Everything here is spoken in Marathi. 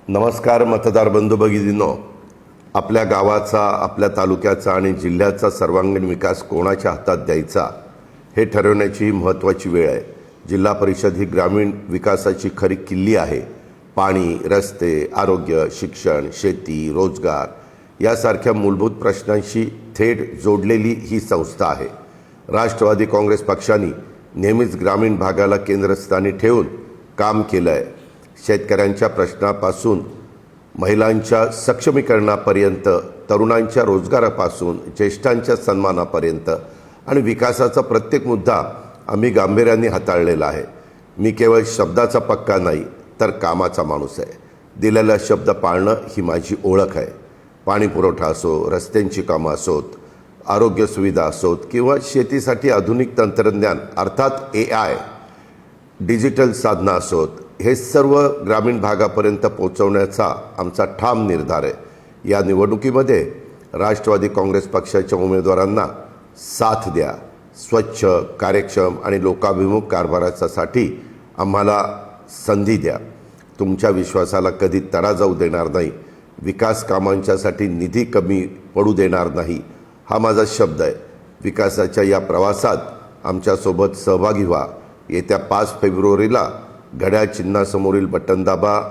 नमस्कार मतदार बंधू भगिनींनो, आपल्या गावाचा, आपल्या तालुक्याचा आणि जिल्ह्याचा सर्वांगीण विकास कोणाच्या हातात द्यायचा हे ठरवण्याची ही महत्त्वाची वेळ आहे. जिल्हा परिषद ही ग्रामीण विकासाची खरी किल्ली आहे. पाणी, रस्ते, आरोग्य, शिक्षण, शेती, रोजगार यासारख्या मूलभूत प्रश्नांशी थेट जोडलेली ही संस्था आहे. राष्ट्रवादी काँग्रेस पक्षाने नेहमीच ग्रामीण भागाला केंद्रस्थानी ठेवून काम केलं आहे. शेतकऱ्यांच्या प्रश्नापासून महिलांच्या सक्षमीकरणापर्यंत, तरुणांच्या रोजगारापासून ज्येष्ठांच्या सन्मानापर्यंत आणि विकासाचा प्रत्येक मुद्दा आम्ही गांभीर्याने हाताळलेला आहे. मी केवळ शब्दाचा पक्का नाही तर कामाचा माणूस आहे. दिलेला शब्द पाळणं ही माझी ओळख आहे. पाणी पुरवठा असो, रस्त्यांची कामं असोत, आरोग्य सुविधा असोत किंवा शेतीसाठी आधुनिक तंत्रज्ञान अर्थात AI, डिजिटल साधनं असोत, हे सर्व ग्रामीण भागापर्यंत पोहोचवण्याचा आमचा ठाम निर्धार आहे. या निवडणुकीमध्ये राष्ट्रवादी काँग्रेस पक्षाच्या उमेदवारांना साथ द्या. स्वच्छ, कार्यक्षम आणि लोकाभिमुख कारभारासाठी आम्हाला संधी द्या. तुमच्या विश्वासाला कधी तडा जाऊ देणार नाही. विकास कामांच्यासाठी निधी कमी पडू देणार नाही, हा माझा शब्द आहे. विकासाच्या या प्रवासात आमच्यासोबत सहभागी व्हा. येत्या 5 फेब्रुवारीला घड्याळ चिन्हासमोरील बटन दाबा,